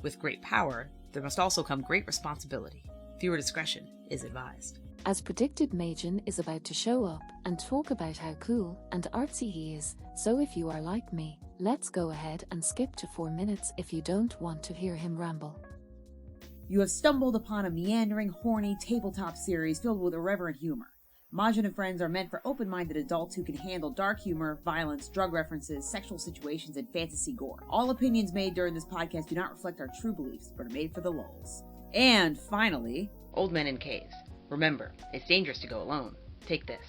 With great power, there must also come great responsibility. Viewer discretion is advised. As predicted, Majin is about to show up and talk about how cool and artsy he is, so if you are like me, let's go ahead and skip to 4 minutes if you don't want to hear him ramble. You have stumbled upon a meandering, horny tabletop series filled with irreverent humor. Majin and Friends are meant for open-minded adults who can handle dark humor, violence, drug references, sexual situations, and fantasy gore. All opinions made during this podcast do not reflect our true beliefs, but are made for the lulz. And finally, Old men in caves. Remember, it's dangerous to go alone. Take this.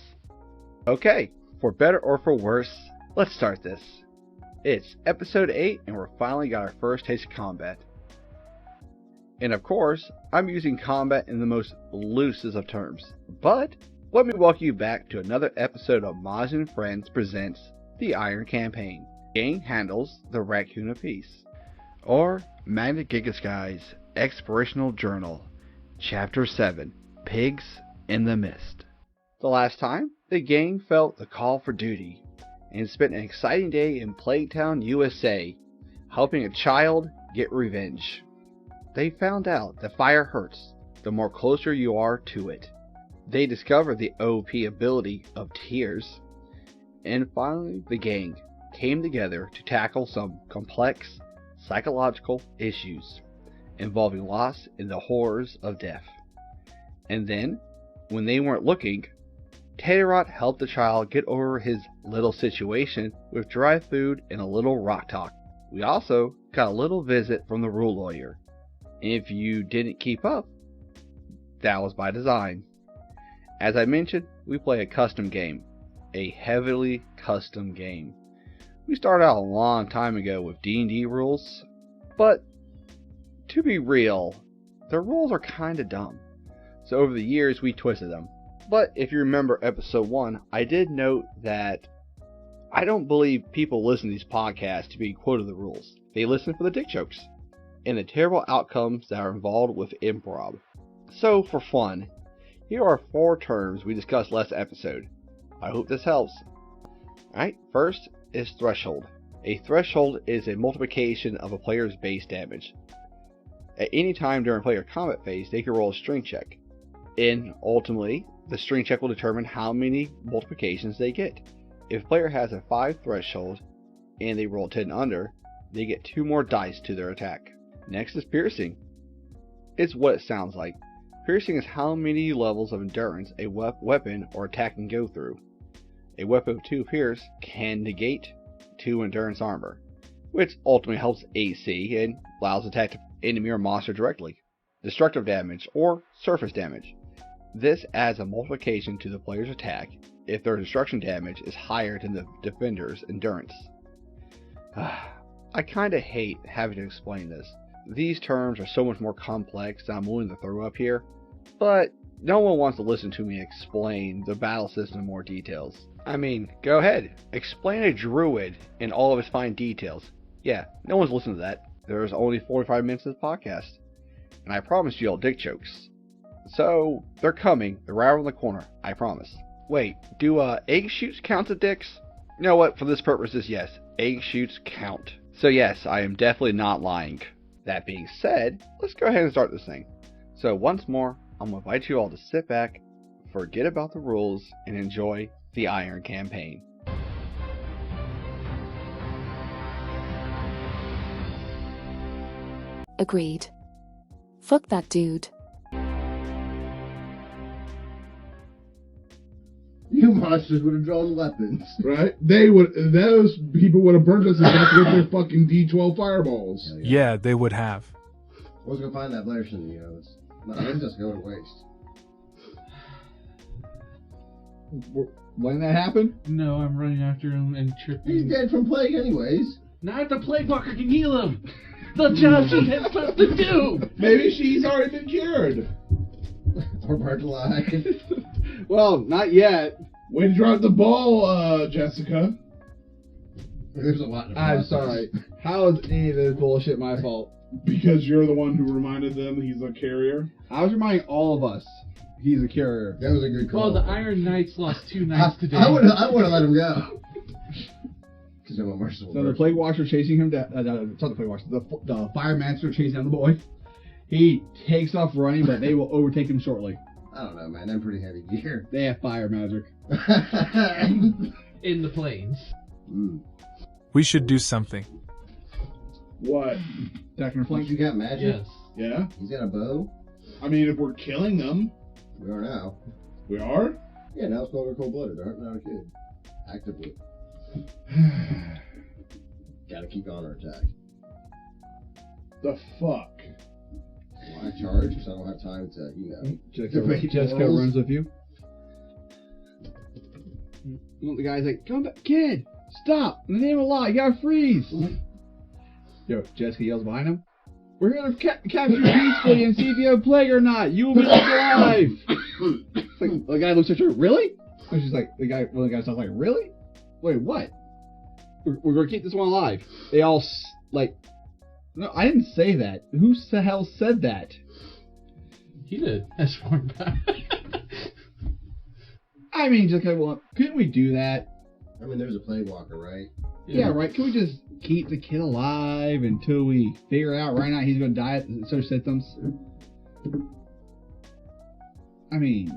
Okay, for better or for worse, let's start this. It's episode 8 and we're finally got our first taste of combat. And of course, I'm using combat in the most loosest of terms. But let me welcome you back to another episode of Majin and Friends presents The Iron Campaign. Gang handles the Raccoon of Peace. Or Magna Gigasky's Explorational Journal, Chapter 7, Pigs in the Mist. The last time, the gang felt the call for duty and spent an exciting day in Plague Town, USA, helping a child get revenge. They found out that fire hurts the more closer you are to it. They discovered the OP ability of tears. And finally, the gang came together to tackle some complex psychological issues involving loss and the horrors of death. And then, when they weren't looking, Taterot helped the child get over his little situation with dry food and a little rock talk. We also got a little visit from the rule lawyer. If you didn't keep up, that was by design. As I mentioned, we play a custom game. A heavily custom game. We started out a long time ago with D&D rules, but to be real, the rules are kinda dumb. So over the years we twisted them. But if you remember episode 1, I did note that I don't believe people listen to these podcasts to be quoted the rules. They listen for the dick jokes and the terrible outcomes that are involved with improv. So for fun, here are 4 terms we discussed last episode. I hope this helps. Alright, first is threshold. A threshold is a multiplication of a player's base damage. At any time during player combat phase, they can roll a strength check. And ultimately, the strength check will determine how many multiplications they get. If a player has a 5 threshold and they roll 10 under, they get 2 more dice to their attack. Next is piercing. It's what it sounds like. Piercing is how many levels of endurance a weapon or attack can go through. A weapon of 2 pierce can negate 2 endurance armor, which ultimately helps AC and allows attack to enemy or monster directly. Destructive damage or surface damage. This adds a multiplication to the player's attack if their destruction damage is higher than the defender's endurance. I kinda hate having to explain this. These terms are so much more complex that I'm willing to throw up here, but no one wants to listen to me explain the battle system in more details. I mean, go ahead, explain a druid in all of its fine details. Yeah, no one's listening to that. There's only 45 minutes of the podcast, and I promised you all dick jokes. So, they're coming. They're right around the corner. I promise. Wait, do egg shoots count as dicks? You know what? For this purposes, yes. Egg shoots count. So yes, I am definitely not lying. That being said, let's go ahead and start this thing. So once more, I'm going to invite you all to sit back, forget about the rules, and enjoy the Iron Campaign. Agreed. Fuck that dude. You monsters would have drawn weapons. Right? Those people would have burned us to death with their fucking D12 fireballs. Yeah, they would have. I was gonna find that Blairson, it's just going to waste. Letting that happen? No, I'm running after him and tripping. He's dead from plague anyways. Not the plague walker can heal him! The job she is supposed to do! Maybe she's already been cured. Or burnt alive. Well, not yet. Way to drop the ball, Jessica. There's a lot of I'm sorry. How is any of this bullshit my fault? Because you're the one who reminded them he's a carrier. I was reminding all of us he's a carrier. That was a good call. Well, the Iron Knights lost 2 knights today. I would have let him go. Because I'm a merciful So the person. Plague Watcher chasing him down. It's not the Plague Watcher. The Pyromancer chasing down the boy. He takes off running, but they will overtake him shortly. I don't know, man. They're pretty heavy gear. They have fire magic. In the plains. We should do something. What? Attacking or flank? You got magic? Yes. Yeah. He's got a bow? I mean, if we're killing them, We are now. we are. Yeah, now it's no longer cold-blooded. Aren't not a kid. Actively. Gotta keep honor attack. The fuck? Why charge? Because I don't have time to, you know. Jessica runs with you. The guy's like, "Come back, kid! Stop! In the name of Allah, you gotta freeze!" Yo, Jessica yells behind him. "We're gonna capture you peacefully and see if you have plague or not. You will be left alive." Like, the guy looks at her. Really? And she's like, the guy sounds like, "Really? Wait, what? We're gonna keep this one alive." They all like, "No, I didn't say that. Who the hell said that?" He did. As far back. I mean, just well, couldn't we do that? I mean, there's a plague walker, right? Yeah, right. Can we just keep the kid alive until we figure out right now he's going to die of such symptoms? I mean,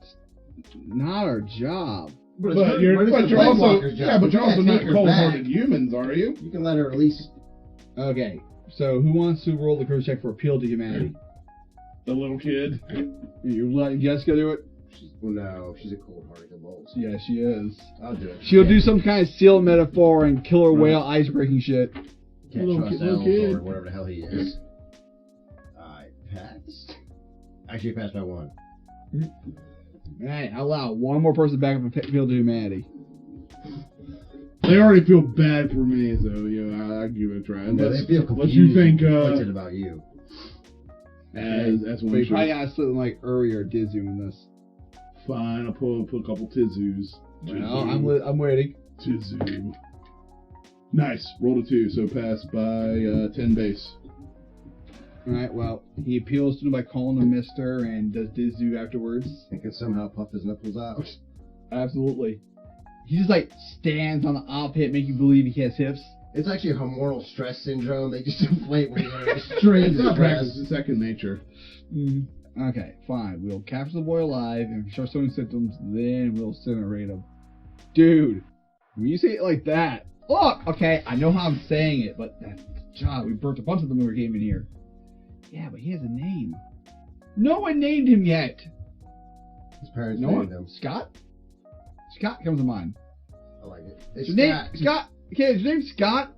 it's not our job. But you're also not cold-hearted humans, are you? You can let her release. Okay, so who wants to roll the courage check for appeal to humanity? The little kid. You letting Jessica do it? No, she's a cold-hearted convulse. Yeah, she is. I'll do it. She'll do some kind of seal metaphor and killer whale ice-breaking shit. Can't trust elves or whatever the hell he is. I passed. Actually, I passed by one. Alright, I'll allow one more person back up appeal to humanity. They already feel bad for me, so I give it a try. No, they feel confused. What you think? Conflicted about you. As one We should. probably got something like Uri or Dizu in this. Fine, I'll put a couple Tizus. Well, I'm waiting. Tizu. Nice. Rolled a 2, so pass by 10 base. Alright, well, he appeals to him by calling him Mister and does Dizu afterwards. And can somehow puff his nipples out. Absolutely. He just like stands on the op hip, make you believe he has hips. It's actually a hormonal stress syndrome. They just inflate when you're extreme It's not practice, stress. it's second nature. Okay, fine. We'll capture the boy alive and show showing symptoms, then we'll incinerate him. Dude, when you say it like that, look, okay, I know how I'm saying it, but that's the job. We burnt a bunch of them when we came in here. Yeah, but he has a name. No one named him yet. His parents No named one. him. Scott? Scott comes to mind. I like it. Is It's your name Scott? Okay, is your name Scott?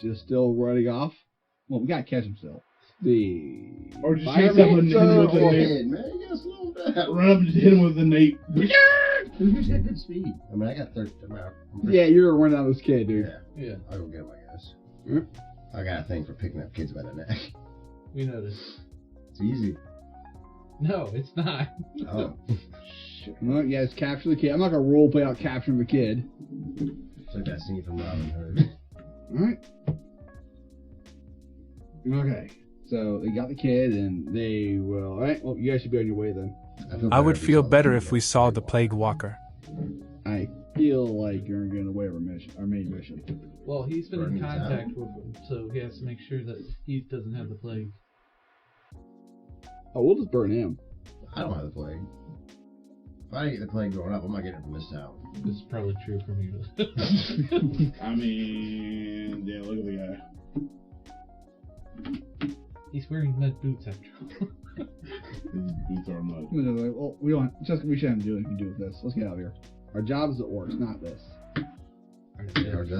Just still running off. Well, we gotta catch him still. Or just hit someone with the Go nape. ahead, man. You gotta slow down. Run up and hit him with the nape. Who's got good speed? I mean, I got 30. Yeah, you're running out of this kid, dude. Yeah. Yeah, I'll go get him, I guess. Hmm? I got a thing for picking up kids by the neck. we noticed. It's easy. No, it's not. Oh. Well, yeah, it's capture the kid. I'm not gonna role play out capturing the kid. It's like that scene from Robin Hood. Alright. Okay. So they got the kid and they will. Alright, well, you guys should be on your way then. I would feel better if we saw the Plague Walker. I feel like you're getting away from our main mission. Well, he's been in Burning contact town. with him, so he has to make sure that he doesn't have the plague. Oh, we'll just burn him. I don't have the plague. If I didn't get the plague growing up, I'm not getting it from this town. This is probably true for me. I mean, yeah, look at the guy. He's wearing mud boots after all. His boots are mud. Well, we shouldn't do anything to do with this. Let's get out of here. Our job is at work, not this.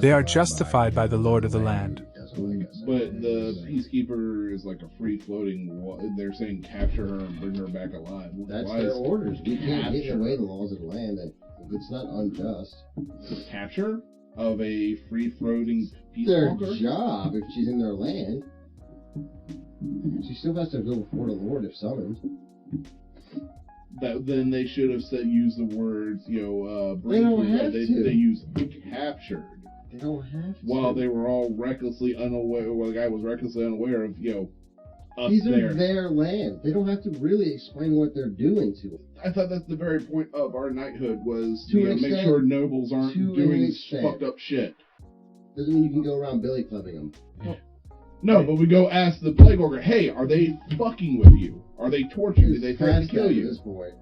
They are justified by the Lord of the land. But the peacekeeper is like a free-floating. They're saying capture her and bring her back alive. That's Why their is orders. We can't get in capture the way of the laws of the land. That it's not unjust. capture of a free-floating peace Their walker? job, if she's in their land, she still has to go before the Lord if summoned. Then they should have used the words, They don't have to. They used captured. They don't have to. While they were all recklessly unaware, well, the guy was recklessly unaware of, us These there. are their land. They don't have to really explain what they're doing to them. I thought that's the very point of our knighthood was To to an make extent, sure nobles aren't to an doing extent. fucked up shit. Doesn't mean you can go around billy clubbing them. No, but we go ask the plague order, hey, are they fucking with you? Are they torturing you? Did they threaten to kill At you? this point.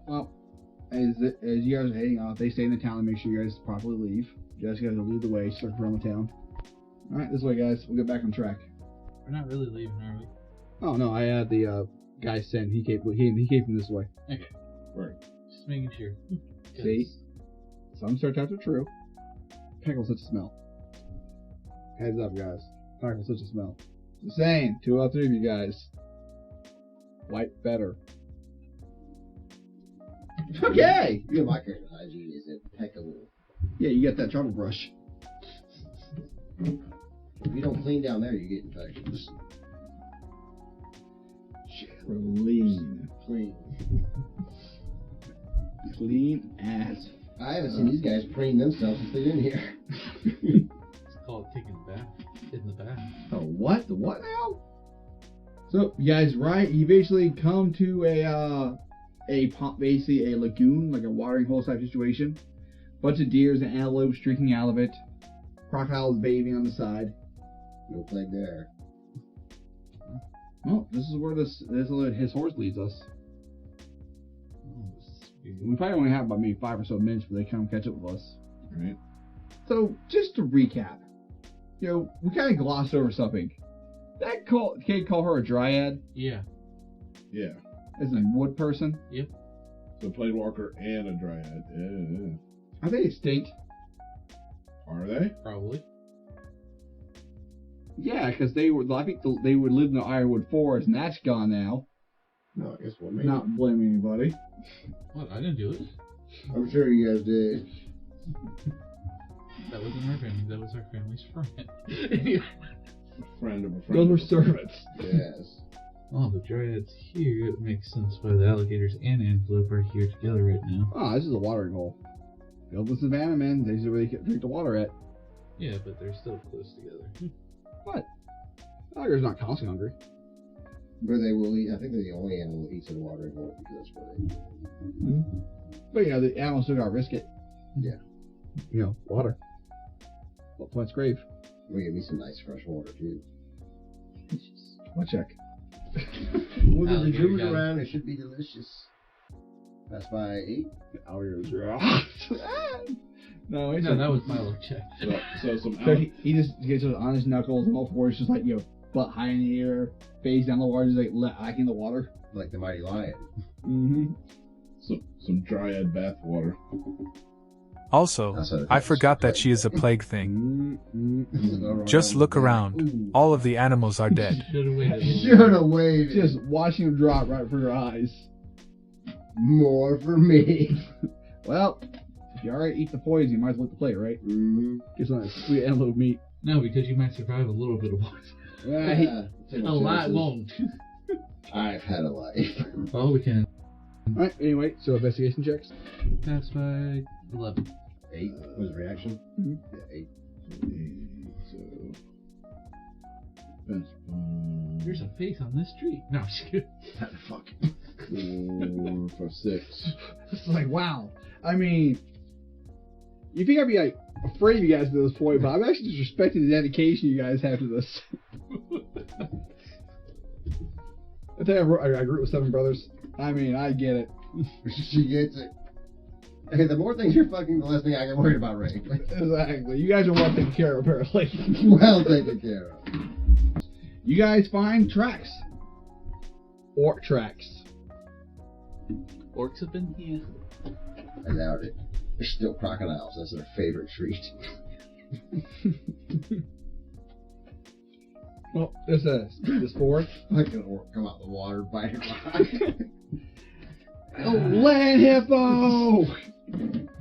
Well, as you guys are heading off, they stay in the town and make sure you guys properly leave. You guys gotta lead the way, start around the town. Alright, this way, guys. We'll get back on track. We're not really leaving, are we? Oh, no, I had the guy send. He came from this way. Okay. Right. Just making sure. See? Some stereotypes are true. Pickles such a smell. Heads up, guys. Pickles such a smell. Just saying. 2 out of 3 of you guys. White better. Okay! You know, my character hygiene is impeccable. Yeah, you get that trouble brush. If you don't clean down there, you get infections. Clean. Clean. Clean as. I haven't seen these guys clean themselves since they've been here. It's called taking a bath. In the bath. Oh, what? The what now? So, you guys, right? You basically come to basically a lagoon, like a watering hole type situation. Bunch of deers and antelopes drinking out of it. Crocodiles bathing on the side. No plague there. Well, this is where this is where his horse leads us. We probably only have about maybe 5 or so minutes before they come catch up with us. Right. So, just to recap, we kind of glossed over something. Kate call her a dryad? Yeah. Yeah. As a wood person? Yep. So plague walker and a dryad. Yeah. Are they extinct? Are they? Probably. Yeah, because they would live in the Ironwood Forest, and that's gone now. No, I guess we'll maybe. Not blaming anybody. What? I didn't do it. I'm sure you guys did. That wasn't our family. That was our family's friend. A friend of a friend. Those were servants. Yes. Oh, the dryads here. It makes sense why the alligators and antelope are here together right now. Oh, this is a watering hole. Built with savannah men. This is where they drink the water at. Yeah, but they're still close together. What? Alligator's not constantly hungry. But they will eat. I think they're the only animal that eats in a watering hole because that's where they. Mm-hmm. But the animals still gotta risk it. Yeah. Water. Well, plant's grave. We get me some nice fresh water too. What check? With the Alligator druid got it. around, it should be delicious. That's by 8. Alligators are No, No, that was my luck check. So some So he just gets on his knuckles and all fours, just like, butt high in the air, face down the water, just like lacking the water. Like the mighty lion. Mm-hmm. some dryad bath water. Also, I forgot that she is a plague thing. Just look around. All of the animals are dead. Should have waited. Just watching them drop right for your eyes. More for me. Well, if you already eat the poison, you might as well eat the plate, right? Mm-hmm. Get some of that sweet antelope meat. No, because you might survive a little bit of poison. A lot won't. I've had a life. Oh, we can. Alright, anyway, so investigation checks. That's by 11. 8 was reaction? Mm-hmm. Yeah, 8. So. There's a face on this tree. No, I'm just kidding. Fuck. 4, 5, 6. It's like, wow. I mean, you think I'd be like afraid of you guys at this point, but I'm actually just respecting the dedication you guys have to this. I think I grew up with 7 brothers. I mean, I get it. She gets it. Hey, the more things you're fucking, the less thing I get worried about, Ray. Exactly. You guys are well taken care of, apparently. Well taken care of. You guys find tracks. Orc tracks. Orcs have been here. I doubt it. They're still crocodiles. That's their favorite treat. Well, there's this forest. Like an orc come out the water, bite it. Oh, land hippo!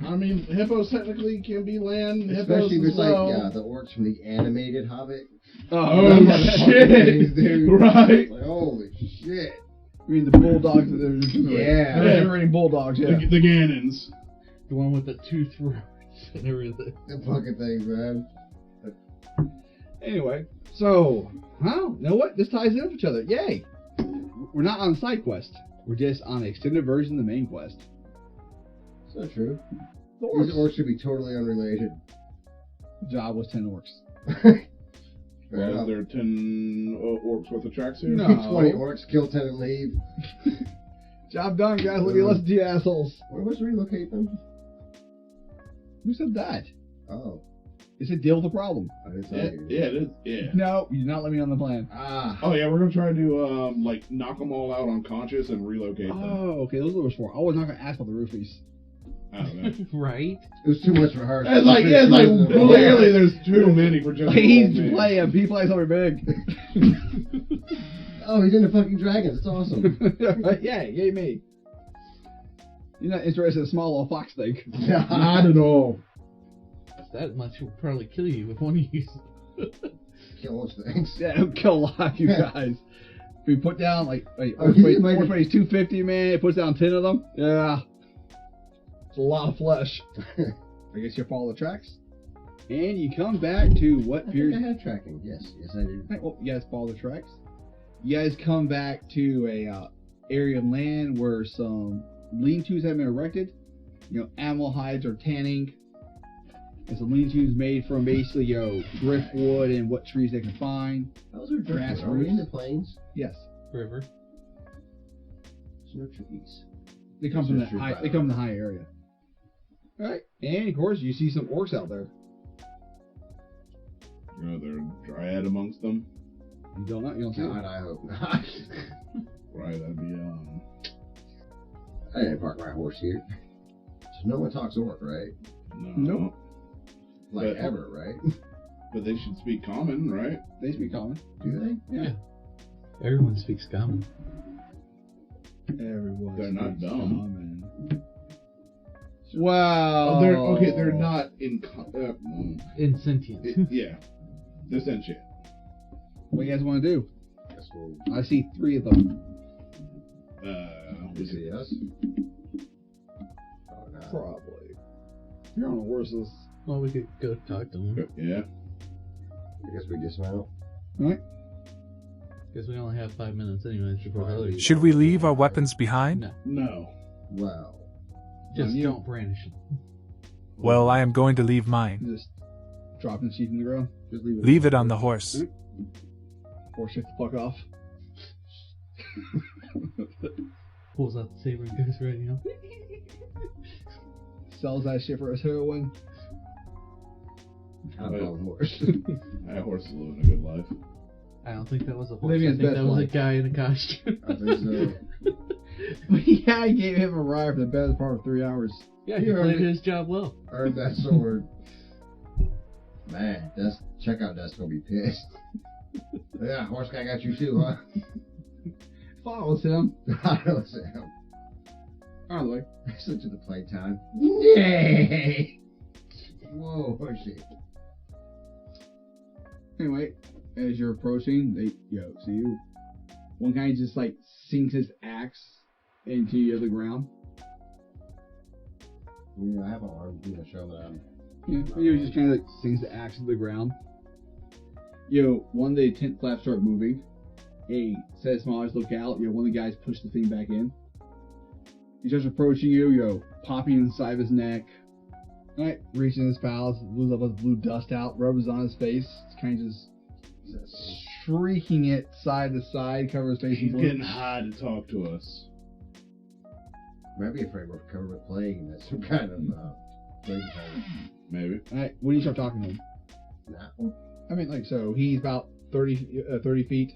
I mean, hippos technically can be land. Especially if hippos it's as well. like the orcs from the animated Hobbit. Oh, shit! Things, dude. Right? Like, holy shit. I mean, the bulldogs that they're Yeah. They're generating bulldogs, yeah. The Ganons. The one with the 2 throats and everything. The fucking things, man. Anyway, so, you know what? This ties in with each other. Yay! We're not on a side quest. We're just on an extended version of the main quest. It's not true. The These orcs should be totally unrelated. Job was 10 orcs. Well, is there 10 orcs worth of tracks here? No. 20 orcs, kill 10 and leave. Job done, guys. Look at listen to you assholes. Where was relocate them? Who said that? Oh. It said deal with the problem. I didn't say Yeah, it is. Yeah. No, you did not let me on the plan. Ah. Oh yeah, we're gonna try to do like knock them all out unconscious and relocate them. Oh, okay. Those are what it was for. I was not going to ask about the roofies. I don't know. Right? It was too much for her. It's like clearly there's too many for just. He's playing. He plays something big. Oh, he's into fucking dragons. It's awesome. Yay me. You're not interested in a small little fox thing. Not at all. That much will probably kill you with one use. Kill those things. Yeah, it'll kill a lot of you guys. If we put down like Oh, he's weight like- 250, man, it puts down 10 of them. Yeah. It's a lot of flesh. I guess you follow the tracks. And you come back to what I appears. think I had tracking. Yes, I did. Right, well, you guys follow the tracks. You guys come back to a area of land where some lean-tos have been erected. You know, animal hides are tanning. And some lean-tos made from basically, driftwood and what trees they can find. Those are Grass driftwood. Are we in the roots. plains? Yes, River. There's no trees. they come from the high. They come from the high area. All right, and of course you see some orcs out there. You know, there's a dryad amongst them. You don't know. You don't see God, them. I hope not. Right, that'd be I didn't park my horse here. So no one talks orc, right? no. Nope. Like But- ever, right? But they should speak common, right? They speak common. Do they? Yeah. Everyone speaks common. Everyone. They're not speaks dumb. common. Wow. Oh, they're not Insentient. yeah. They're sentient. What do you guys want to do? Guess we'll I see 3 of them. Is it see us. Oh, no. Probably. You're on the horses. Well, we could go talk to them. Yeah. I guess we dismount. Right? Because we only have 5 minutes anyway. Probably. Should we leave our weapons behind? No. No. Well, Just you. don't brandish them. Well, I am going to leave mine. Just dropping the sheath in the ground. Just leave it. Leave it on the horse. Or shift the fuck off. Pulls out the saber and goes right, Sells that shit for his heroin. I'm on horse. That horse is living a good life. I don't think that was a horse. Living I his think best that was life. a guy in a costume. I think so. Yeah, I gave him a ride for the best part of 3 hours. Yeah, he You played heard his job well. Earned that sword. Man, that's checkout desk gonna be pissed. Yeah, horse guy got you too, huh? Follows him. I don't say him. Out of the way. Listen to the playtime. Yay! Whoa, horsey. Anyway, as you're approaching, they see you. One guy just like sinks his axe into the ground. You know, I have an arm. You know, show that I'm. Yeah, he just kind of like sinks the axe to the ground. One of the tent flaps start moving. Hey, says Smalls, look out. One of the guys pushed the thing back in. He starts approaching you, popping inside of his neck. Alright, reaching his pals, blows up his blue dust out, rubs on his face. It's kind of just shrieking it side to side, covers his face in He's blood. getting high to talk to us. Might be afraid we're covered with plague and that's some kind of plague virus. Maybe. Alright, when do you start talking to him? Now, I mean, so he's about 30 feet.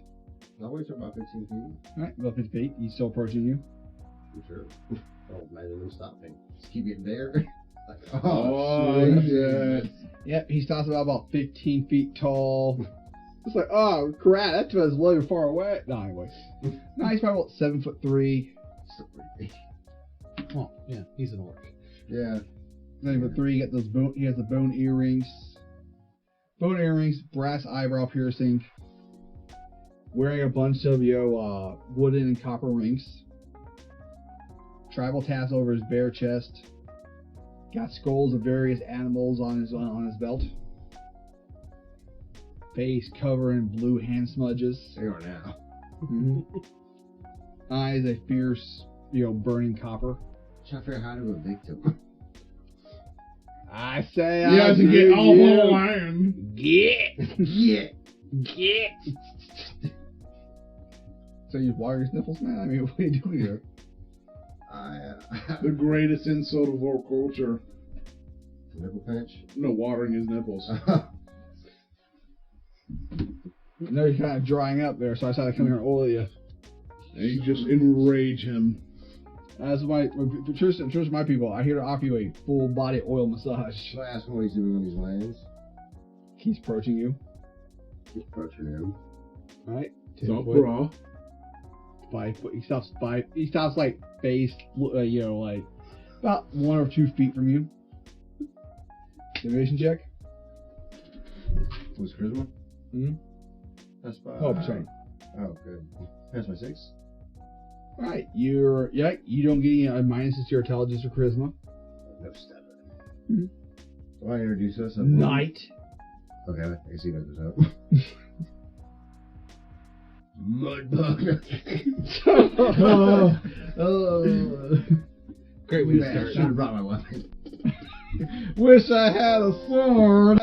I'll wait till about 15 feet. Alright, about 50 feet. He's still approaching you. I'm sure. Oh, imagine them stopping. Just keep getting there. Like, Oh, shit. Yep, he stops about 15 feet tall. It's like, oh, crap, that was a little far away. No, anyway. No, he's probably about 7'3". Still pretty big. Well, yeah, he's an orc. Yeah. 7'3". He got those bone. He has the bone earrings. Bone earrings, brass eyebrow piercing. Wearing a bunch of wooden and copper rings. Tribal tassel over his bare chest. Got skulls of various animals on his belt. face covered in blue hand smudges. They are now. Eyes a fierce, burning copper. Trying to figure out how to evict him. I say You I have to give get off you- the land. Get. So you water your sniffles, man? I mean, what are you doing here? The greatest insult of our culture. Nipple pinch? No, watering his nipples. I know you're kind of drying up there, so I decided to come here and oil you. And you just enrage him. As my my people, I'm here to offer you a full body oil massage. Should I ask him what he's doing on these lands? He's approaching you. He's approaching him. All right. So, bro. 5 foot. He stops like face, like about 1 or 2 feet from you. Division check. What's charisma? Hmm. That's by. Oh, sorry. Oh, good. That's my 6. All right. You don't get any minuses to your intelligence or charisma. No stutter. Mhm. Do I introduce us? Night. Okay, I can see that goes up. Mudbug. Great way to Man, I start. should have brought my weapon. Wish I had a sword.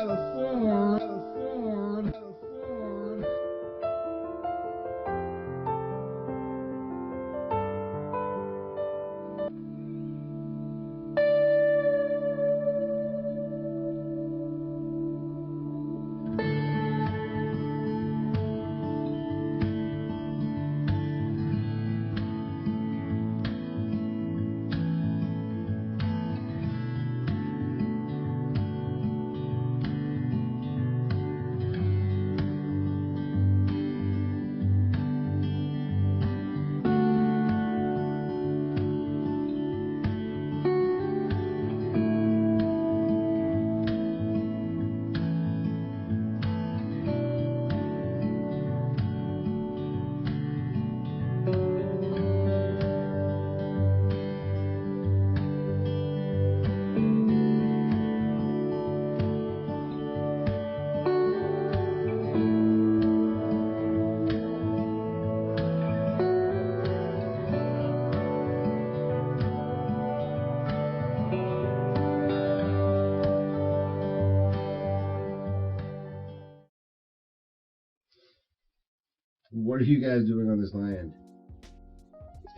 What are you guys doing on this land?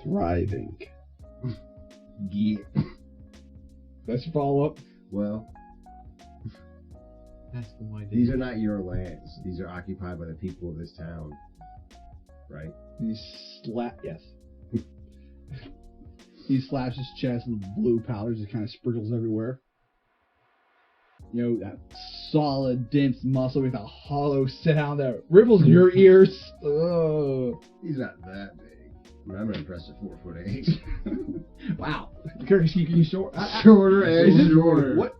Thriving. Yeah. That's your follow up. Well, Ask them why these are not your lands. These are occupied by the people of this town. Right? Yes. He slaps his chest with blue powders. It kind of sprinkles everywhere. That solid, dense muscle with a hollow sound that ripples in your ears. Oh. He's not that big. I mean, I'm an impressive 4'8". Wow. The character's keeping you short. Shorter and Is it- shorter. What?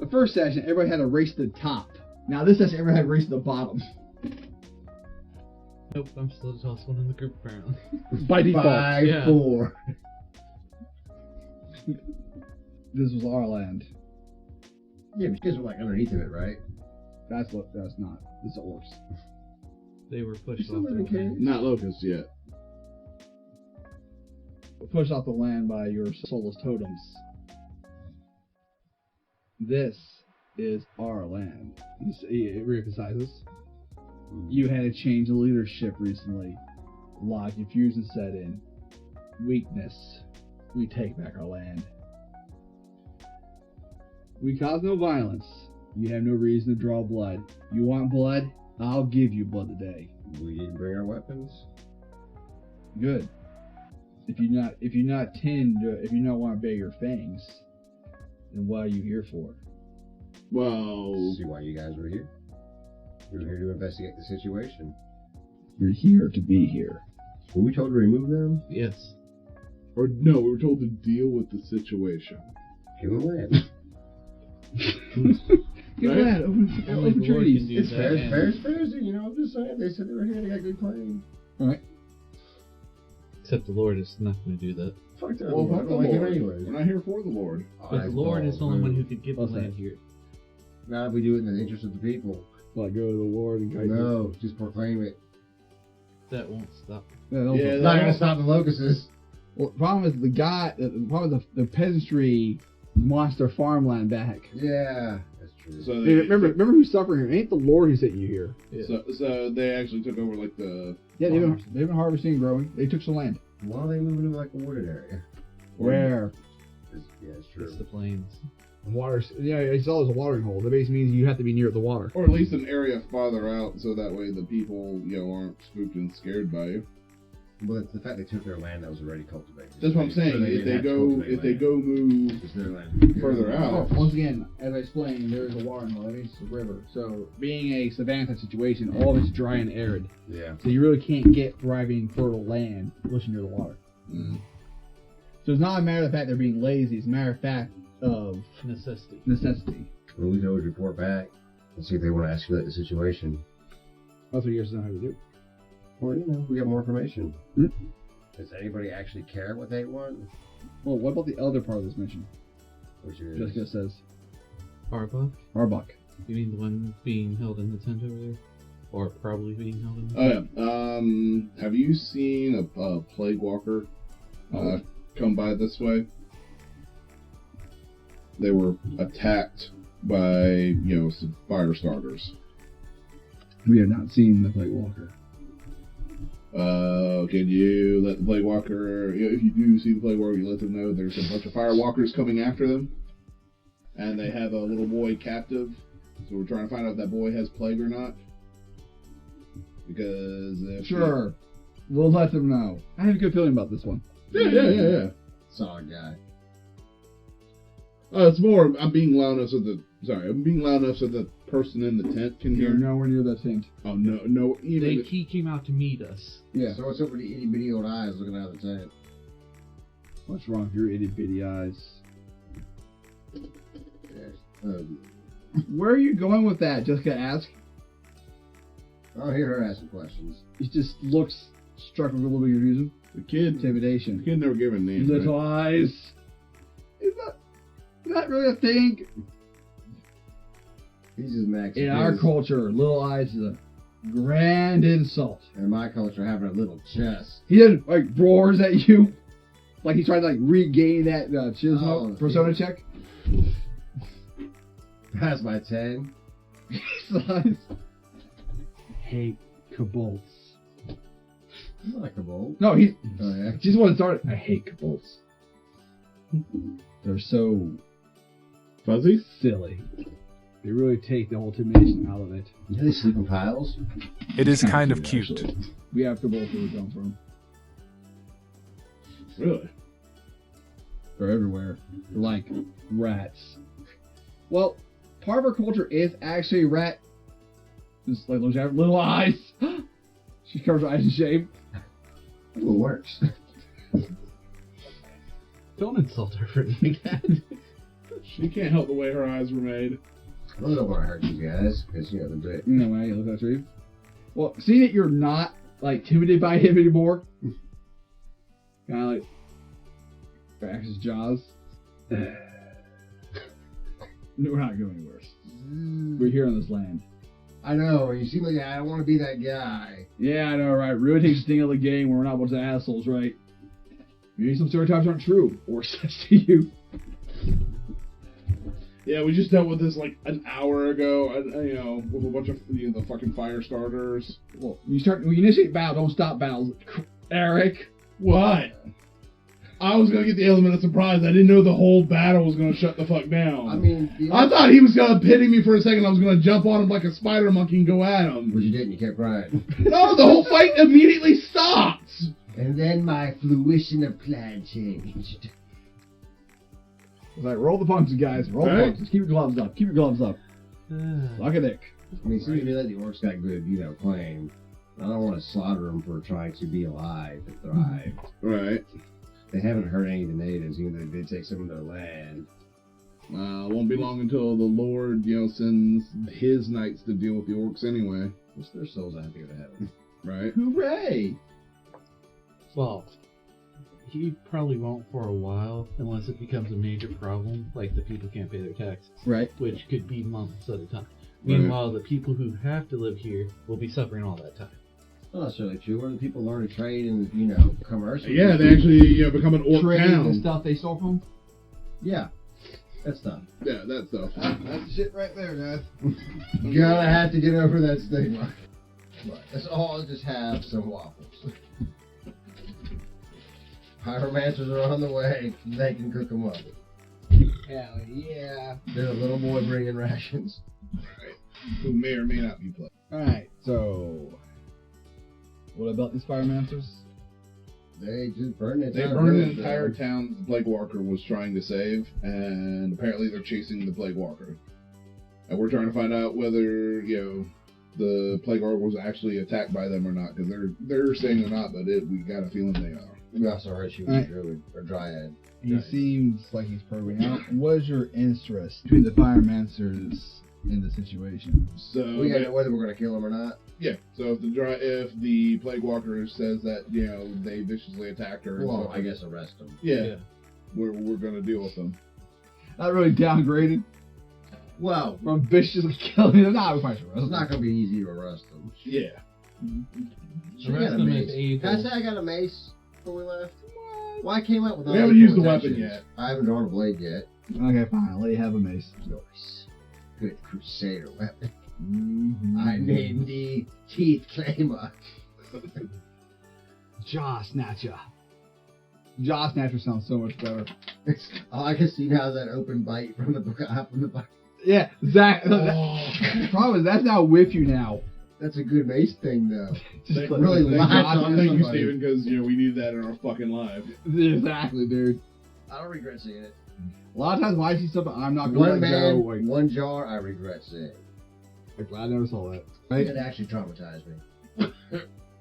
The first session, everybody had to race to the top. Now this session, everybody had to race to the bottom. Nope, I'm still the tallest one in the group apparently. By default. 5'4". This was our land. Yeah, but you guys were like underneath of it, right? That's not. This is orcs. They were pushed Still off in their the cave? land. Not locusts yet. Pushed off the land by your soulless totems. This is our land. He reemphasizes. You had a change of leadership recently. A lot of confusion set in. Weakness. We take back our land. We cause no violence. You have no reason to draw blood. You want blood? I'll give you blood today. We didn't bring our weapons. Good. If you not want to bare your fangs, then what are you here for? Well, See why you guys were here. We were here to investigate the situation. You're here to be here. Were we told to remove them? Yes. or no, we were told to deal with the situation. Give them land. Give Right? that. Open Only the Lord treaties. can do It's that. fair, and- fair, you know, I'm just saying. They said they were here, they got good claims. Alright. Except the Lord is not going to do that. Fuck that. Well, Lord. I fuck the don't like him Lord. anyways. We're not here for the Lord. Oh, But the that's Lord is the only balls, one who dude. could give What's the land that? here. Not if we do it in the interest of the people. Like, go to the Lord and guide No, just proclaim it. That won't stop. you. It's not going to stop the locusts. Well, the problem is the peasantry wants their farmland back. Yeah, that's true. So Hey, remember who's suffering here? It ain't the Lord who sent you here. Yeah. So they actually took over like the. Yeah, they've been harvesting and growing. They took some land. Why are they moving to like a wooded area? Where? Yeah, it's true. It's the plains. Water. Yeah, it's always a watering hole. That basically means you have to be near the water. Or at least an area farther out, so that way the people, aren't spooked and scared by you. Well, it's the fact they took their land that was already cultivated. That's what I'm saying. So If didn't have to cultivate they land. go move It's their land. further out. Once again, as I explained, there is a watering hole. That means it's a river. So, being a savanna type situation, all of it's dry and arid. Yeah. So you really can't get thriving fertile land unless you're near the water. Mm. So it's not a matter of the fact they're being lazy. It's a matter of fact of Necessity. necessity. Well, we can always report back and see if they want to escalate the situation. That's what you guys know how to do. Well, we got more information. Hmm? Does anybody actually care what they want? Well, what about the other part of this mission? Which is Jessica says, Arbok? Arbok. You mean the one being held in the tent over there? Or probably being held in the tent? Oh yeah. Have you seen a plague walker come by this way? They were attacked by some fire starters. We have not seen the Plague Walker. Can you let the plague walker? If you do see the plague walker, you let them know there's a bunch of fire walkers coming after them, and they have a little boy captive. So we're trying to find out if that boy has plague or not. Because Sure. We'll let them know. I have a good feeling about this one. Yeah. solid guy. It's more. I'm being loud enough so the person in the tent can You're hear. nowhere near that tent. Oh no! He came out to meet us. Yeah. So what's up with the itty bitty old eyes looking out of the tent? What's wrong with your itty bitty eyes? Yes. Where are you going with that? Jessica asked. I'll hear her asking questions. He just looks struck with a little bit of confusion. the kid Intimidation. never given names. Little Right? eyes. Is that really a thing? He's just max. In our culture, little eyes is a grand insult. In my culture, having a little chest. He then roars at you, like he's trying to regain that chismo persona check. That's my 10. Size. Hate kobolds. He's like a bolt. No, he's Oh yeah. just want to start. I hate kobolds. They're so Fuzzy? silly. They really take the whole intimidation out of it. Do they sleep in piles? It is kind of cute. Actually. We have kobolds where we come from. Really? They're everywhere. They're like rats. Well, part of our culture is actually rat. Just like little eyes. She covers her eyes in shame. Well, it works. Don't insult her for doing that. She can't help the way her eyes were made. I really don't want to hurt you guys, because, they're big. No way, look at you. Well, seeing that you're not timid by him anymore, kind of cracks his jaws. No, we're not going anywhere. We're here on this land. I know, you seem like I don't want to be that guy. Yeah, I know, right? Really takes the sting out of the game when we're not a bunch of assholes, right? Maybe some stereotypes aren't true, or says to you. Yeah, we just dealt with this an hour ago, with a bunch of the fucking fire starters. Well, when you initiate battle, don't stop battles. Eric. What? I was gonna get the element of surprise. I didn't know the whole battle was gonna shut the fuck down. I mean... I thought he was gonna pity me for a second. I was gonna jump on him like a spider monkey and go at him. But you didn't, you kept crying. No, the whole fight immediately stopped. And then my fruition of plan changed. It's roll the punches, guys. Roll the Right. punches. Keep your gloves up. Keep your gloves up. Suck a dick. I mean, it seems to me like the orcs got good, claim. I don't want to slaughter them for trying to be alive and thrive. Right. They haven't hurt any of the natives, even though they did take some of their land. Won't be long until the Lord, sends his knights to deal with the orcs anyway. What's their souls have to go to heaven? Right? Hooray! Well, he probably won't for a while, unless it becomes a major problem, like the people can't pay their taxes, Right. which could be months at a time. Meanwhile, the people who have to live here will be suffering all that time. Not necessarily true. Where the people learn to trade and, commerce. Yeah, they actually become an orc Trade town. the stuff they stole from. Yeah. That stuff. Yeah, that stuff. That's shit right there, guys. Gonna have to get over that stigma. Right. Let's all just have some waffles. Pyromancers are on the way. They can cook them up. Hell yeah. There's a little boy bringing rations. Right. Who may or may not be played. Alright, so... What about these Pyromancers? They just burned it. They burned the entire town the Plague Walker was trying to save, and apparently they're chasing the Plague Walker. And we're trying to find out whether, the Plague Walker was actually attacked by them or not, because they're saying they're not, but we got a feeling they are. We also heard she was a druid, or dryad. He seems like he's probing out. What is your interest between the Pyromancers in the situation? So we gotta know whether we're gonna kill him or not. Yeah. So if the Plague Walker says that they viciously attacked her, well, I guess arrest them. Yeah. We're gonna deal with them. Not really downgraded. Well, from viciously killing them, it's not gonna be easy to arrest them. Yeah. She got a mace. Can I say I got a mace before we left? Well, I came up with. We haven't used the weapon yet. I haven't drawn a blade yet. Okay, fine. I'll let you have a mace. Nice. Good crusader weapon. Mm-hmm. I named the Teeth Claimer. Jaw Snatcher. Jaw Snatcher sounds so much better. I can see now that open bite from the bite. Yeah, exactly. The problem is that's now with you now. That's a good mace thing, though. Just really latch on Thank you, Steven, because we need that in our fucking lives. Exactly, dude. I don't regret seeing it. A lot of times when I see something, I'm not going to go. Like, one jar, I regret seeing. I'm glad I never saw that. Right? It actually traumatized me.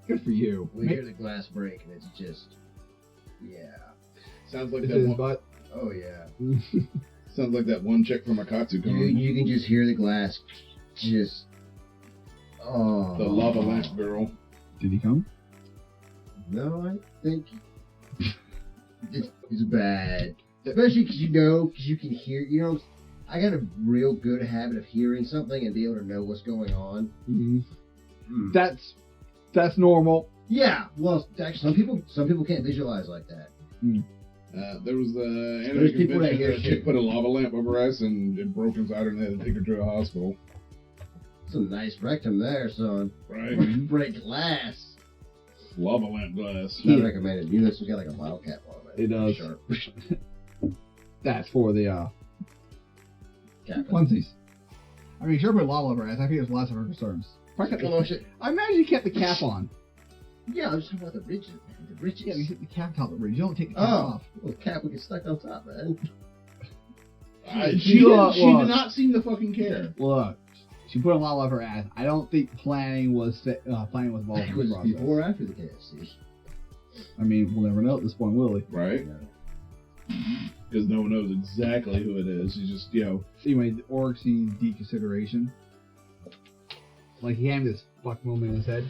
Good for you. We hear the glass break, and it's just, Sounds like it's that his one. butt. Oh yeah. Sounds like that one chick from Akatsu coming. You can just hear the glass, just. Oh. The lava lamp girl. Did he come? No, I think it's bad. Especially because you can hear, I got a real good habit of hearing something and be able to know what's going on. Mm-hmm. That's normal. Yeah, well, actually, some people can't visualize like that. There was the There's people that hear a chick put a lava lamp over us and it broke inside her and they had to take her to the hospital. Some nice rectum there, son. Right. Break glass. Lava lamp glass. Not recommended. This has got like a bottle cap on it. It does. Sharp. That's for the onesies. I mean, sure, but lava over ass. I think it's less of her concerns. I imagine you kept the cap on. Yeah, I'm just talking about the ridges, man. The ridges. Yeah, you hit the cap top of the ridge. You don't take the cap off. Well, the cap would get stuck on top, man. She did not seem to fucking care. Look, she put a lot of her ass. I don't think planning was involved in the process. Before or after the KFC? I mean, we'll never know at this point, will we? Right. Because no one knows exactly who it is. He's just, Anyway, the orc sees deconsideration. Like he had this fuck moment in his head.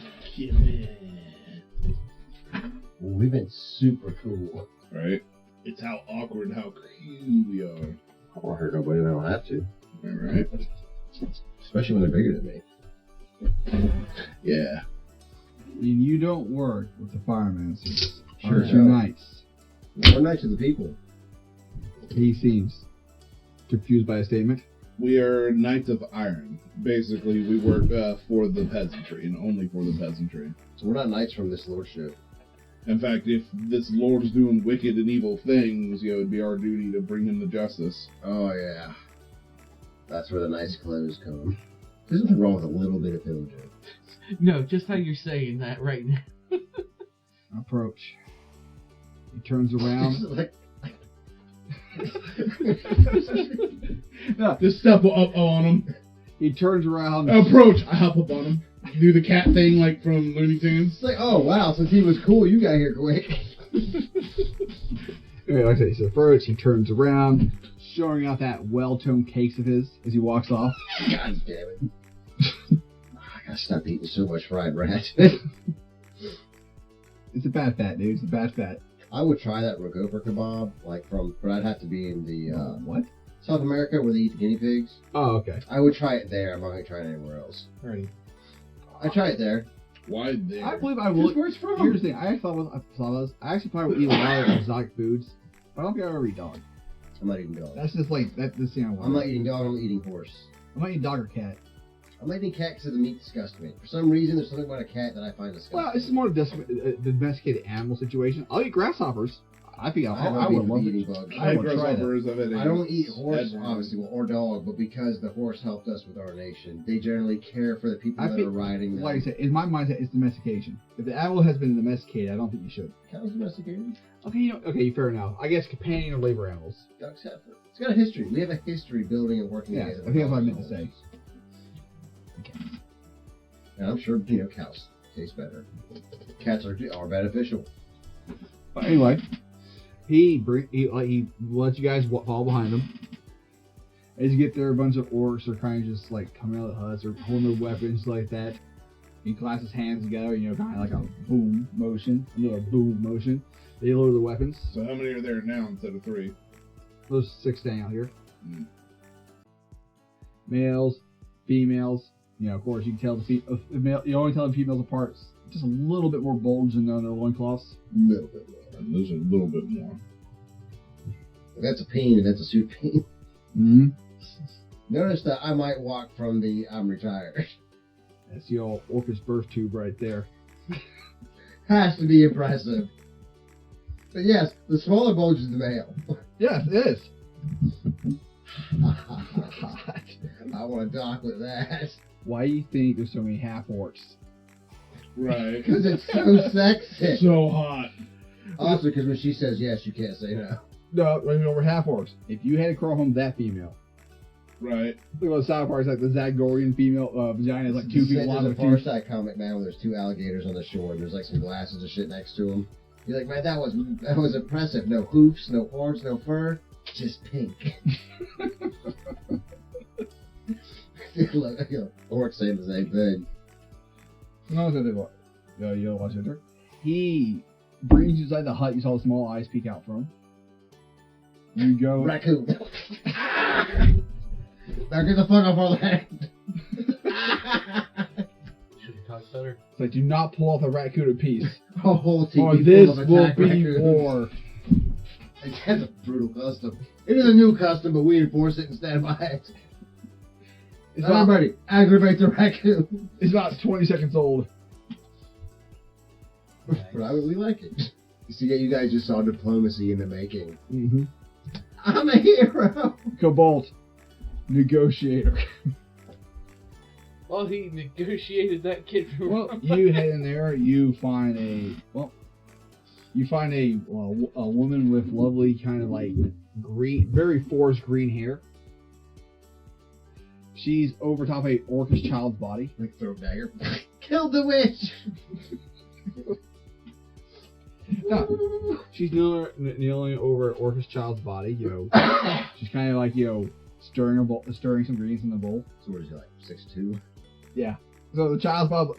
Well, we've been super cool. Right? It's how awkward, how cute we are. I won't hurt nobody if I don't have to. Alright. Especially when they're bigger than me. Yeah. And you don't work with the Pyromancers. Sure Aren't you knights? We're knights of the people. He seems confused by a statement. We are Knights of Iron. Basically, we work for the peasantry and only for the peasantry. So we're not knights from this lordship. In fact, if this lord's doing wicked and evil things, it'd be our duty to bring him to justice. Oh, yeah. That's where the nice clothes come. There's nothing wrong with a little bit of pillaging. No, just how you're saying that right now. Approach. He turns around. No, just step up on him. He turns around. Approach. I hop up on him. Do the cat thing like from Looney Tunes. It's like, oh wow, since he was cool, you got here quick. Anyway, like I said, he's approach. He turns around, showing off that well-toned case of his as he walks off. God damn it! I gotta stop eating so much fried rat. It's a bad fat, dude. It's a bad fat. I would try that Raccoon kebab, but I'd have to be in the what? South America, where they eat the guinea pigs. Oh, okay. I would try it there. I'm not going to try it anywhere else. Alrighty. I try it there. Why there? I believe I will. Where it's from. Here's the thing. I actually probably would eat a lot of exotic foods, but I don't think I ever eat dog. I'm not eating dog. That's just like that's the thing I want. I'm not eating dog. I'm eating horse. I'm not eating dog or cat. I'm not eating cat because the meat disgusts me. For some reason, there's something about a cat that I find disgusting. Well, it's more a domesticated animal situation. I'll eat grasshoppers. I think I would love eating it. bugs. I would try that. grasshoppers. I've had I don't eat horse, headworms. obviously, or dog, but because the horse helped us with our nation, they generally care for the people that are riding them. Like I said, in my mindset, it's domestication. If the animal has been domesticated, I don't think you should. Cows domesticated? Okay, fair enough. I guess companion or labor animals. Ducks have. It's got a history. We have a history building and working Yeah, together. I think that's what I meant to say. And I'm sure, cows taste better. Cats are beneficial. But anyway, he lets you guys follow behind him. As you get there, a bunch of orcs are kind of just like coming out of the huts or holding their weapons like that. He clasps his hands together, kind of like a boom motion, another boom motion. They lower their weapons. So how many are there now instead of 3? Those 6 staying out here. Males, females. Of course, you can tell you only tell the females apart just a little bit more bulge than their loincloths. A little bit more. And there's a little bit more. If that's a pain, and that's a suit pain. Mm-hmm. Notice that I might walk from the I'm retired. That's the old orcish birth tube right there. Has to be impressive. But yes, the smaller bulge is the male. Yes, it is. I want to dock with that. Why do you think there's so many half orcs? Right. Because it's so sexy. So hot. Also, because when she says yes, you can't say no. No, I mean over half orcs. If you had to crawl home that female, Right. look at the South Park, like the Zagorian female vagina is like 2 feet long. There's a Far Side comic, man, where there's 2 alligators on the shore and there's like some glasses and shit next to them. You're like, man, that was impressive. No hoofs, no horns, no fur, just pink. Orcs saying the same thing. No, so they what? You watch it there. He brings you inside the hut. You saw the small eyes peek out from. You go. Raccoon. Now get the fuck off our land. Should we talk better? It's like, do not pull off the raccoon in peace. A whole team Or this full of will attack be raccoons. war. That's a brutal custom. It is a new custom, but we enforce it and stand by it. It's Everybody, aggravate the raccoon. It's about 20 seconds old. But we like it. You see, you guys just saw diplomacy in the making. Mm-hmm. I'm a hero. Cobalt, negotiator. Well, he negotiated that kid from. Well, you head in there. You find a woman with lovely kind of like green, very forest green hair. She's over top of a orcish child's body. Like throw a dagger. Killed the witch. No, she's kneeling over an orcish child's body. She's kind of like stirring some greens in the bowl. So what is he like? 6'2"? Yeah. So the child's about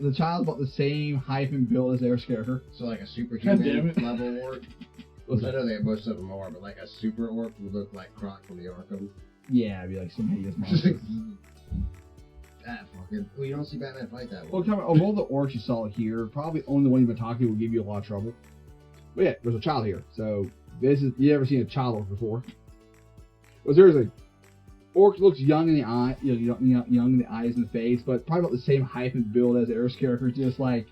the same height and build as their scarecrow. So like a God damn superhuman it. level orc. What's I that? know they have most of them are, but like a super orc would look like Croc from the Arkham. Yeah, it'd be like some hideous Just like, monster. that fucking. Well, you don't see Batman fight that Well, one. of all the orcs you saw here, probably only the one you've been talking to will give you a lot of trouble. But yeah, there's a child here. So you never seen a child orc before. Well, seriously, orc looks young in the eye, young in the eyes and the face, but probably about the same height and build as the Earth's character, just like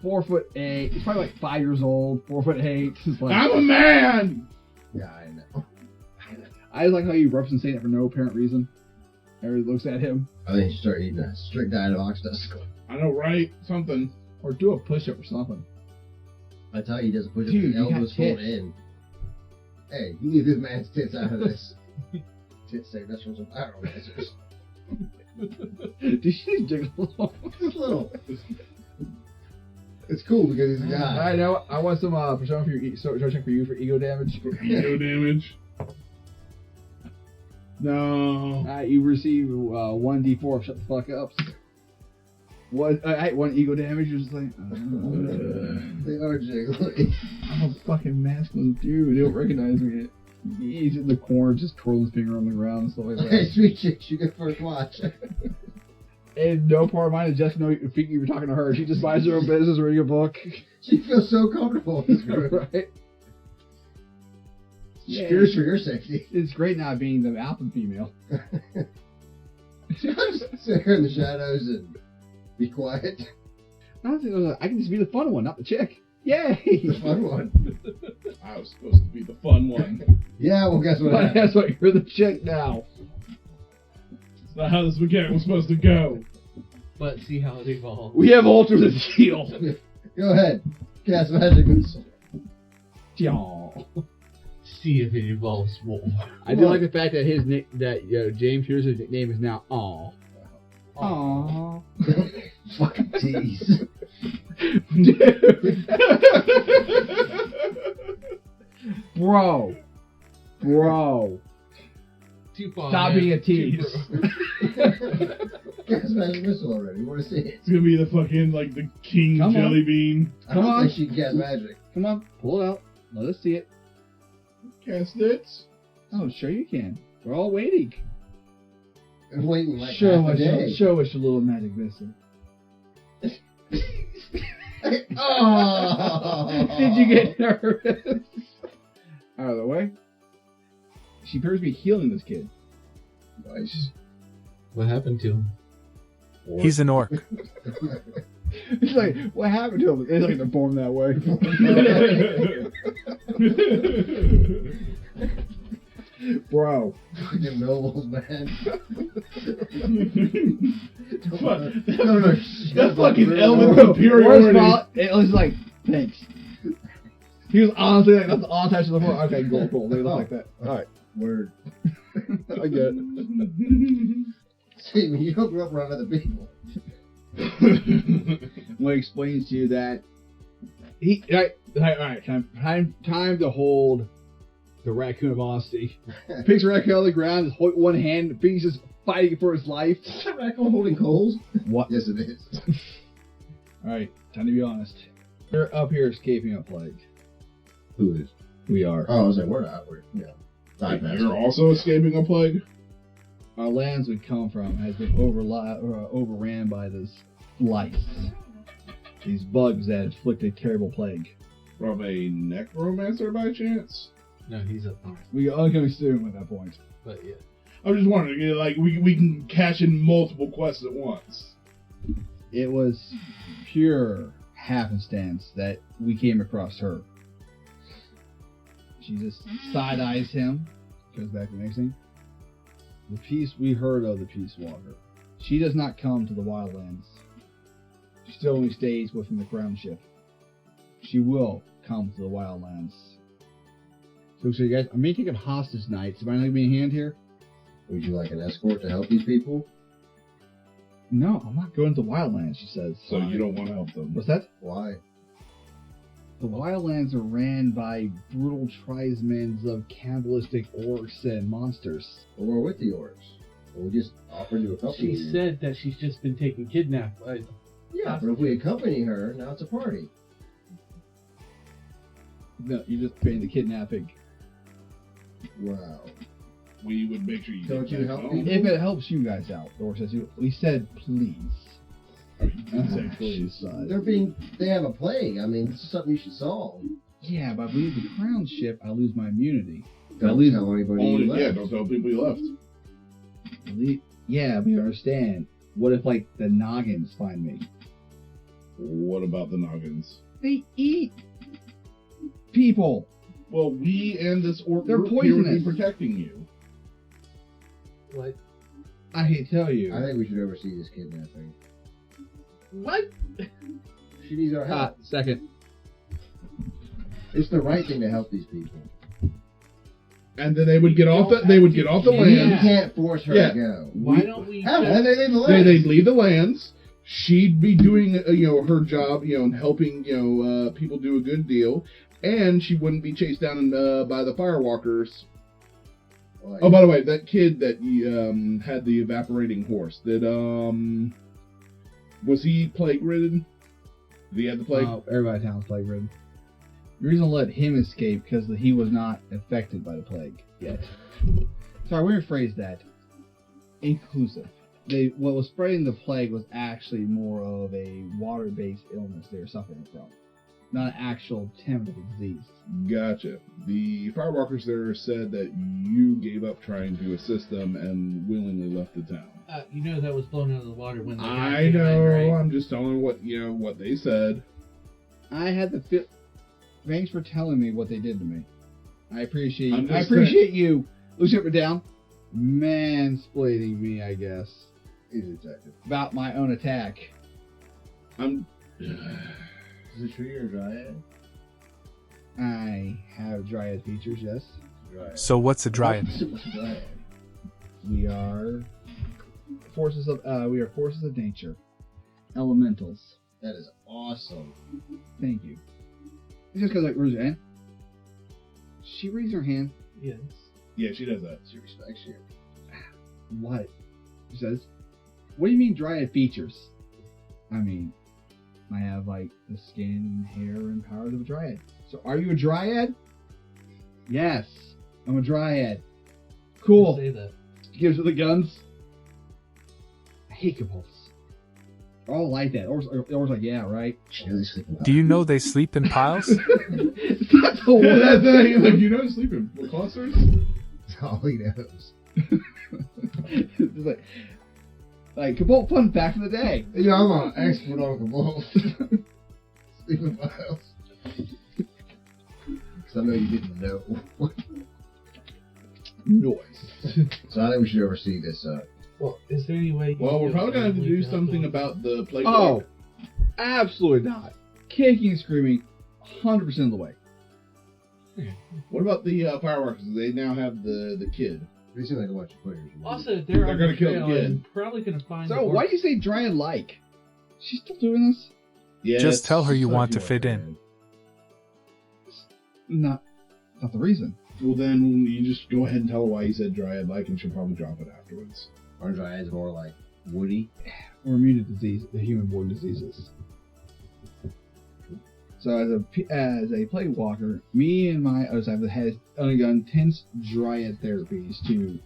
4'8". He's probably like 5 years old, 4'8". Just like, I'm a man! Yeah, I know. I just like how you represent saying it for no apparent reason. Everybody looks at him. I think you should start eating a strict diet of oxdust. I know, right? Something. Or do a push-up or something. I tell you, he does a push up Dude, with you his got elbows fold tits. in. Hey, you leave this man's tits out of this. Tits saved us from some pyromancers. Did she jiggle? Just a little. It's cool because he's a guy. I know. I want some persona for your check for you for ego damage. Ego damage. No. You receive 1d4. Shut the fuck up. One ego damage. You're just like, They are jiggly. I'm a fucking masculine dude. They don't recognize me. He's in the corner, just twirling his finger on the ground and stuff like Hey, that. sweet chick, you get first watch. And no part of mine is just thinking you were talking to her. She just buys her own business, reading a book. She feels so comfortable in this group. Right? She fears for your safety. It's great not being the alpha female. Just sit here in the shadows and be quiet. Honestly, I can just be the fun one, not the chick. Yay! The fun one. I was supposed to be the fun one. Yeah, well, guess what happened? That's what you're the chick now. It's not how this weekend was supposed to go. But see how it evolves. We have alternate heal. Go ahead. Cast magic missile. See if it evolves more. I do like the fact that his James Pierce's nickname is now Aw. Aw. Fucking tease. Dude. Bro. Too far. Stop being a tease. Cast magic missile already. You want to see it? It's gonna be the fucking, like, the king Come on. jelly bean. I don't Come on. think she can cast magic. Come on, pull it out. Let us see it. Cast it. Oh, sure you can. We're all waiting. I'm waiting like Show half a day. us your little magic missile. Oh! Did you get nervous? Out of the way. She appears to be healing this kid. Nice. What happened to him? He's an orc. It's like, what happened to him? It's like they're born that way. Bro. Fucking nobles, man. That fucking element Bro, superiority. it was like, thanks. He was honestly like, that's all attached to the floor. Okay, cool. Leave it like that. Alright. Word. I get it. See, you don't grow up around other people. When he explains to you that alright, time to hold the raccoon of honesty. Picks a raccoon on the ground, just hold one hand, the thing's just fighting for his life. Is that raccoon holding coals? What? Yes, it is. Alright, time to be honest. We're up here escaping a plague. Who is? We are. Oh, I was like, we're not. We're, You're also escaping a plague? Our lands we come from has been overran by this lice. These bugs that inflict a terrible plague. From a necromancer by chance? No, he's up. We are going to assume at that point. But yeah. I'm just wondering, you know, like, we can cash in multiple quests at once. It was pure happenstance that we came across her. She just side-eyes him. Goes back to the next thing. We heard of the Peace Walker. She does not come to the Wildlands. She still only stays within the Crown Ship. She will come to the Wildlands. So you guys, I'm making a hostage night. So am I not going to be in hand here? Would you like an escort to help these people? No, I'm not going to the Wildlands, she says. So you don't want to help them. What's that? Why? The Wildlands are ran by brutal tribesmen of cannibalistic orcs and monsters. Well, we're with the orcs. We'll just offer to accompany She you. said that she's just been taken kidnapped. Yeah, but if we accompany her, now it's a party. No, you're just paying the kidnapping. Wow. We would make sure you Don't get you back help home. me? If it helps you guys out, the orc says, we said please. I mean, you can say please. They have a plague. I mean, this is something you should solve. Yeah, but if we leave the crown ship, I lose my immunity. Don't tell anybody you left. Yeah, don't tell people you left. Yeah, we understand. What if, like, the noggins find me? What about the noggins? They eat people. Well, we and this orc They're group here would be poisonous. protecting you. What? I hate to tell you. I think we should oversee this kidnapping. What? She needs our help. Second. It's the right thing to help these people. And then they would get off the We lands. can't force her to go. Why don't we? Hell, they leave the They'd land. leave the lands. She'd be doing, her job, and helping, people do a good deal, and she wouldn't be chased down by the firewalkers. Like, Oh, by the way, that kid that had the evaporating horse, was he plague ridden? Did he have the plague? Everybody in town's plague ridden. The reason I let him escape because he was not affected by the plague yet. Sorry, we rephrase that. Inclusive. What was spreading the plague was actually more of a water-based illness they were suffering from, not an actual temporary disease. Gotcha. The firewalkers there said that you gave up trying to assist them and willingly left the town. You know that was blown out of the water when the guy I came know. in, right? I'm just telling what they said. I had the feel. Thanks for telling me what they did to me. I appreciate you. I'm I just appreciate you. Looks up and down. Mansplaining me, I guess. He's a detective. About my own attack. I'm. Is it tree or dryad? I have dryad features, yes. Dryad. So what's a dryad? Dryad. We are forces of nature. Elementals. That is awesome. Thank you. It's just because, like, raise your hand. She raised her hand. Yes. Yeah, she does that. She respects you. What? She says, what do you mean dryad features? I mean, I have, like, the skin, hair, and powers of a dryad. So are you a dryad? Yes, I'm a dryad. Cool. Say that. Gives her the guns. I hate Cabals. They're all like that. Or like, yeah, right? She knows he's sleeping. Do you know they sleep in piles? That's the one thing. Like, you know, sleeping with clusters. That's all he knows. It's like Cabal fun fact of the day. You know, I'm an expert on Cabals. Sleeping files. Because I know you didn't know. Noise. So I think we should oversee this. Well, is there any way? Well, we're probably gonna have to do something about the plague. Oh, absolutely not. Kicking and screaming 100% of the way. What about the fireworks? They now have the kid. They seem like a bunch of quitters. Also, they're on gonna the kill the trail kid. and probably gonna find. So the why do you say dryad like? She's still doing this? Yeah. Just tell her you want to fit in. Not the reason. Well, then you just go ahead and tell her why you said dryad like, and she'll probably drop it afterwards. Our dryads more like woody. We're immune to disease, the human-borne diseases. So as a plague walker, me and my other side has undergone intense dryad therapies to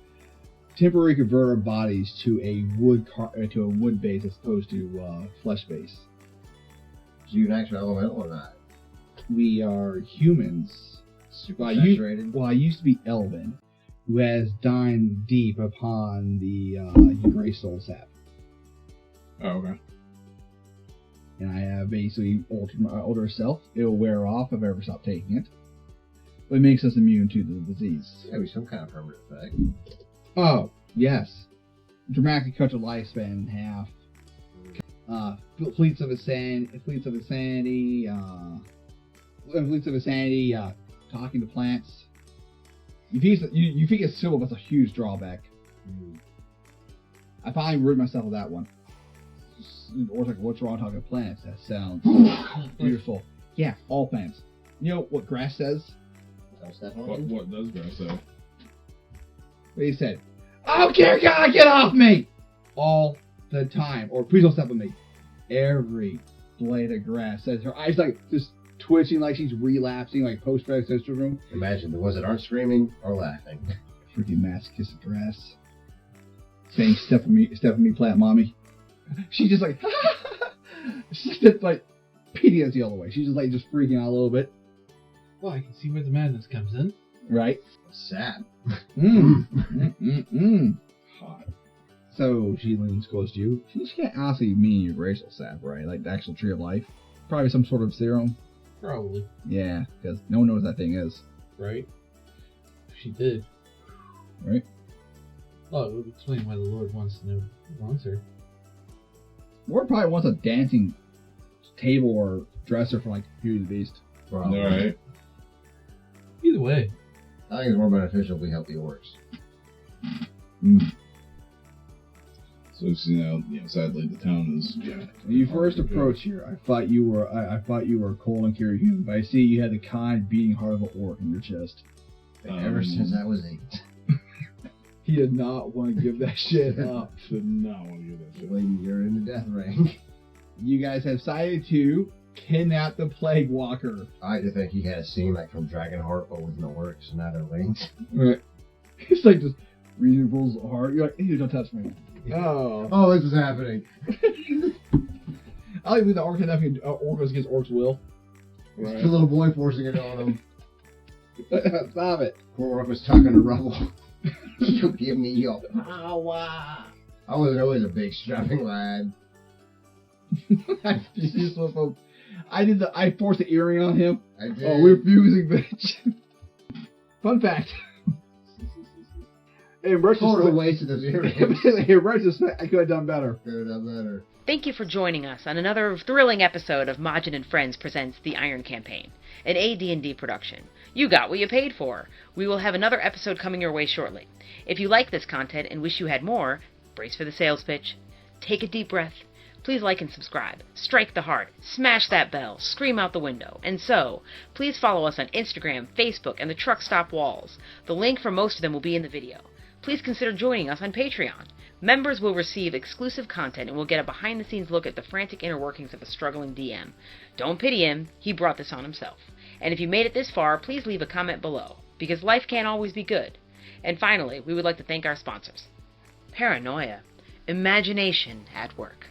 temporarily convert our bodies to a wood base as opposed to flesh base. So you an actual elemental or not? We are humans. Super I saturated. used to be Elvin, who has dined deep upon the gray soul sap. Oh, okay. And I have basically altered my older self. It'll wear off if I ever stop taking it. But it makes us immune to the disease. There's gotta be some kind of permanent effect. Oh, yes. Dramatically cut your lifespan in half. Fleets of insanity, talking to plants. You think it's simple, but it's a huge drawback. I finally rid myself of that one. Or it's like, what's wrong talking to plants? That sounds beautiful. Yeah, all plants. You know what grass says? What does grass say? What he said, I don't care, God, get off me! All the time. Or please don't step on me. Every blade of grass says her eyes like just twitching like she's relapsing like post-traumatic syndrome. Imagine the ones that aren't screaming or laughing. Freaking masochistic grass. Saying step on me, plant mommy. She's just like she's just like PTSD all the way. She's just like just freaking out a little bit. Well, I can see where the madness comes in. Right? Sad. Hot. So she leans close to you. She can't honestly mean your racial sap, right? Like the actual tree of life. Probably some sort of serum. Probably. Yeah, because no one knows what that thing is. Right? She did. Right? Oh, it would explain why the Lord wants her. Or probably wants a dancing table or dresser for like Beauty and the Beast. Probably. All right. Either way. I think it's more beneficial if we help the orcs. So sadly, the town is. Yeah. When you first approached here, I thought you were a cold and curious human, but I see you had the kind beating heart of an orc in your chest. Ever since I was 8. He did not want to give that shit up. Did not want to do that shit. Lady, you're in the death ring. You guys have decided to kidnap the Plague Walker. I just think he had a scene like from Dragonheart, but with no orcs and other wings. Right. He's like just reading rules of heart. You're like, hey, don't touch me. Oh. Oh, this is happening. I like when the orc kidnapping orcs against orcs will. Right. The little boy forcing it on him. Stop it. Poor orc was tucking the rubble. You give me your power. I wasn't always a big strapping lad. I forced the earring on him. I did. Oh, we're fusing, bitch. Fun fact. In Total waste of those earrings. In retrospect, I could have done better. Could have done better. Thank you for joining us on another thrilling episode of Majin and Friends presents The Iron Campaign, an AD&D production. You got what you paid for. We will have another episode coming your way shortly. If you like this content and wish you had more, brace for the sales pitch. Take a deep breath. Please like and subscribe. Strike the heart. Smash that bell. Scream out the window. And so, please follow us on Instagram, Facebook, and the Truck Stop Walls. The link for most of them will be in the video. Please consider joining us on Patreon. Members will receive exclusive content and will get a behind-the-scenes look at the frantic inner workings of a struggling DM. Don't pity him, he brought this on himself. And if you made it this far, please leave a comment below, because life can't always be good. And finally, we would like to thank our sponsors. Paranoia. Imagination at work.